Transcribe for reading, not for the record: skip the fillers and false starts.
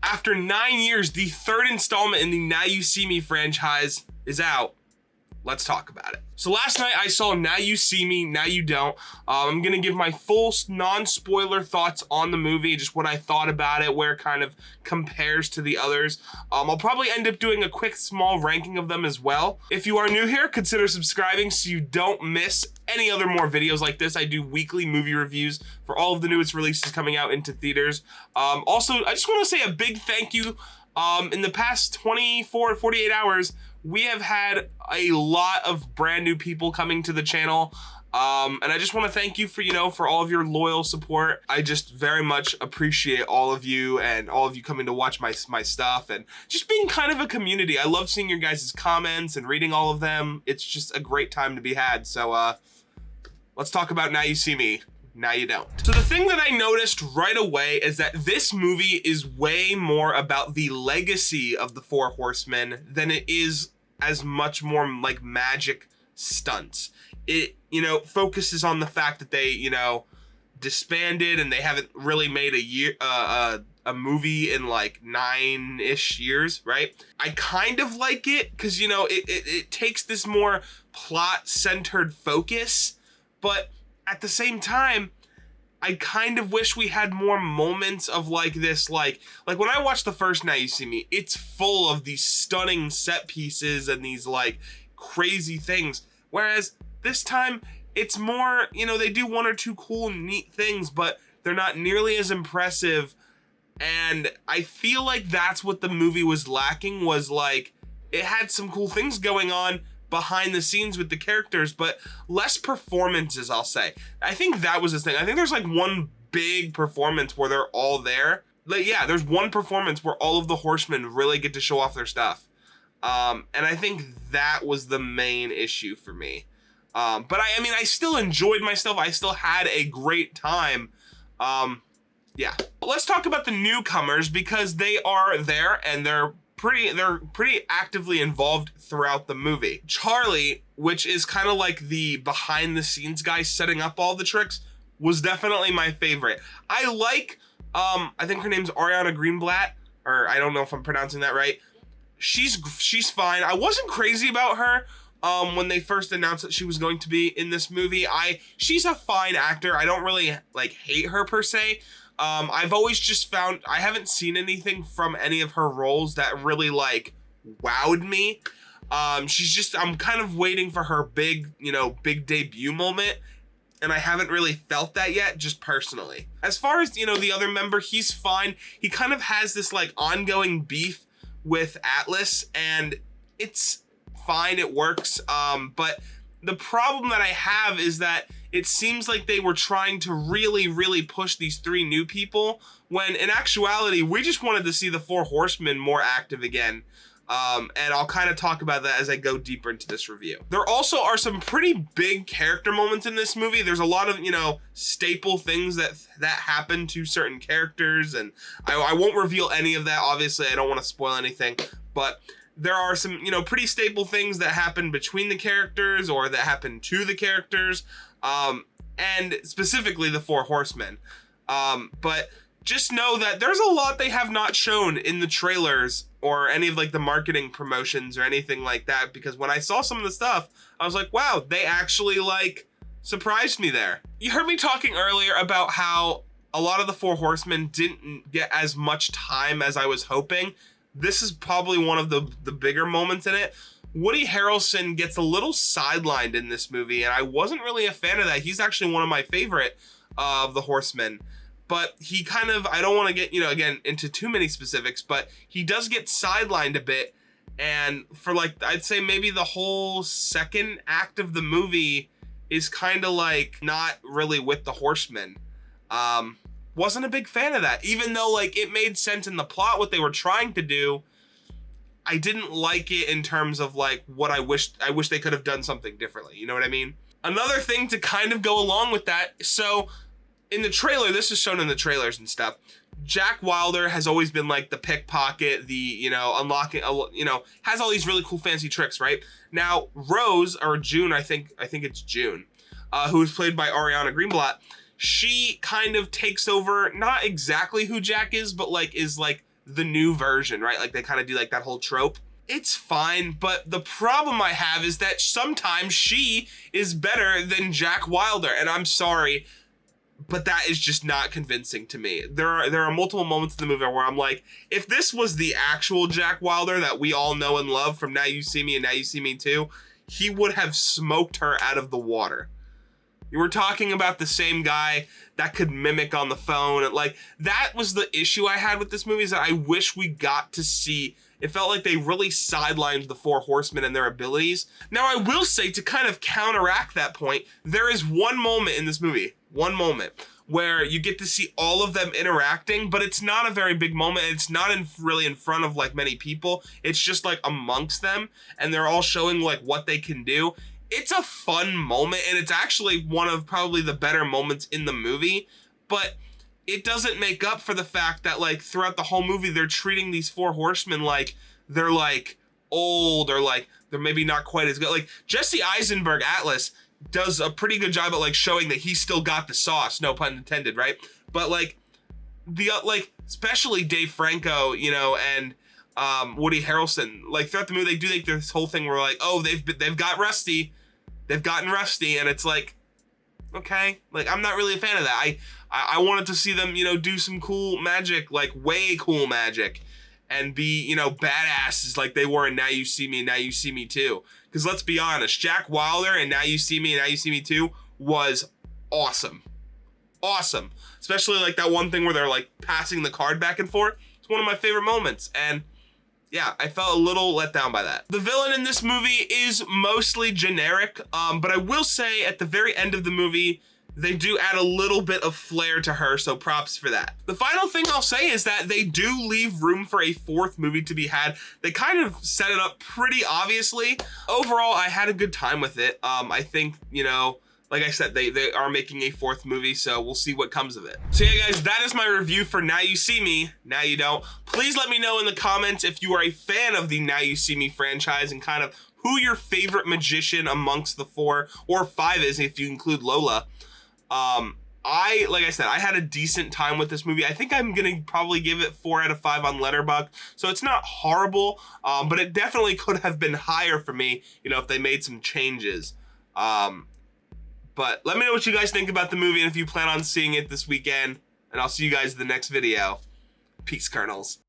After 9 years, the third installment in the Now You See Me franchise is out. Let's talk about it. So last night I saw Now You See Me, Now You Don't. I'm gonna give my full non-spoiler thoughts on the movie, just what I thought about it, where it kind of compares to the others. I'll probably end up doing a quick small ranking of them as well. If you are new here, consider subscribing so you don't miss any other more videos like this. I do weekly movie reviews for all of the newest releases coming out into theaters. Also, I just want to say a big thank you. In the past 24 to 48 hours, we have had a lot of brand new people coming to the channel. And I just want to thank you for all of your loyal support. I just very much appreciate all of you and all of you coming to watch my stuff and just being kind of a community. I love seeing your guys' comments and reading all of them. It's just a great time to be had. So let's talk about Now You See Me, Now You Don't. So the thing that I noticed right away is that this movie is way more about the legacy of the Four Horsemen than it is as much more like magic stunts. It, focuses on the fact that they, disbanded and they haven't really made a movie in like 9-ish years, right? I kind of like it because, it takes this more plot-centered focus, but at the same time, I kind of wish we had more moments of like this, like when I watched the first Now You See Me, it's full of these stunning set pieces and these like crazy things. Whereas this time it's more, they do one or two cool and neat things, but they're not nearly as impressive. And I feel like that's what the movie was lacking, was like, it had some cool things going on behind the scenes with the characters, but less performances, I'll say. I think that was the thing. I think there's like one big performance where they're all there. Like, yeah, there's one performance where all of the horsemen really get to show off their stuff. And I think that was the main issue for me. But I still enjoyed myself. I still had a great time. Yeah. Let's talk about the newcomers because they are there and they're pretty actively involved throughout the movie. Charlie, which is kind of like the behind the scenes guy setting up all the tricks, was definitely my favorite. I like, I think her name's Ariana Greenblatt, or I don't know if I'm pronouncing that right. She's fine. I wasn't crazy about her when they first announced that she was going to be in this movie. She's a fine actor. I don't really like hate her per se. I've always just found I haven't seen anything from any of her roles that really like wowed me. I'm kind of waiting for her big debut moment, and I haven't really felt that yet, just personally. As far as, the other member, he's fine. He kind of has this like ongoing beef with Atlas, and it's fine, it works. But the problem that I have is that it seems like they were trying to really, really push these three new people, when in actuality, we just wanted to see the Four Horsemen more active again. And I'll kind of talk about that as I go deeper into this review. There also are some pretty big character moments in this movie. There's a lot of, staple things that happen to certain characters, and I won't reveal any of that. Obviously, I don't want to spoil anything, but there are some, pretty staple things that happen between the characters or that happen to the characters, and specifically the Four Horsemen. But just know that there's a lot they have not shown in the trailers or any of like the marketing promotions or anything like that, because when I saw some of the stuff, I was like, wow, they actually like surprised me there. You heard me talking earlier about how a lot of the Four Horsemen didn't get as much time as I was hoping. This is probably one of the bigger moments in it. Woody Harrelson gets a little sidelined in this movie, and I wasn't really a fan of that. He's actually one of my favorite of the Horsemen. But he kind of, I don't want to get, again, into too many specifics, but he does get sidelined a bit. And for like, I'd say maybe the whole second act of the movie is kind of like not really with the Horsemen. Wasn't a big fan of that. Even though like it made sense in the plot, what they were trying to do, I didn't like it in terms of like what I wish they could have done something differently. You know what I mean? Another thing to kind of go along with that. So in the trailer, this is shown in the trailers and stuff, Jack Wilder has always been like the pickpocket, the, unlocking, has all these really cool fancy tricks, right? Now, Rose, or June, I think it's June, who is played by Ariana Greenblatt, she kind of takes over, not exactly who Jack is, but like is like the new version, right? Like they kind of do like that whole trope. It's fine, but the problem I have is that sometimes she is better than Jack Wilder, and I'm sorry, but that is just not convincing to me. There are multiple moments in the movie where I'm like, if this was the actual Jack Wilder that we all know and love from Now You See Me and Now You See Me 2, he would have smoked her out of the water. You were talking about the same guy that could mimic on the phone. Like, that was the issue I had with this movie, is that I wish we got to see. It felt like they really sidelined the Four Horsemen and their abilities. Now, I will say, to kind of counteract that point, there is one moment in this movie, where you get to see all of them interacting, but it's not a very big moment. It's not really in front of like many people. It's just like amongst them, and they're all showing like what they can do. It's a fun moment, and it's actually one of probably the better moments in the movie, but it doesn't make up for the fact that like throughout the whole movie, they're treating these Four Horsemen like they're like old, or like they're maybe not quite as good. Like Jesse Eisenberg, Atlas, does a pretty good job at like showing that he still got the sauce, no pun intended, right? But like especially Dave Franco, you know, and Woody Harrelson, like throughout the movie, they do like this whole thing where like, oh, they've gotten rusty, and it's like, okay, like I'm not really a fan of that. I wanted to see them, you know, do some cool magic, like way cool magic, and be, you know, badasses like they were in Now You See Me and Now You See Me 2. Because let's be honest, Jack Wilder in Now You See Me and Now You See Me 2 was awesome. Awesome. Especially like that one thing where they're like passing the card back and forth. It's one of my favorite moments. And yeah, I felt a little let down by that. The villain in this movie is mostly generic, but I will say at the very end of the movie, they do add a little bit of flair to her, so props for that. The final thing I'll say is that they do leave room for a fourth movie to be had. They kind of set it up pretty obviously. Overall, I had a good time with it. I think, you know, like I said, they are making a fourth movie, so we'll see what comes of it. So yeah, guys, that is my review for Now You See Me, Now You Don't. Please let me know in the comments if you are a fan of the Now You See Me franchise and kind of who your favorite magician amongst the 4 or 5 is, if you include Lola. Like I said, I had a decent time with this movie. I think I'm gonna probably give it 4 out of 5 on Letterboxd, so it's not horrible, but it definitely could have been higher for me, you know, if they made some changes. But let me know what you guys think about the movie and if you plan on seeing it this weekend, and I'll see you guys in the next video. Peace, Colonels.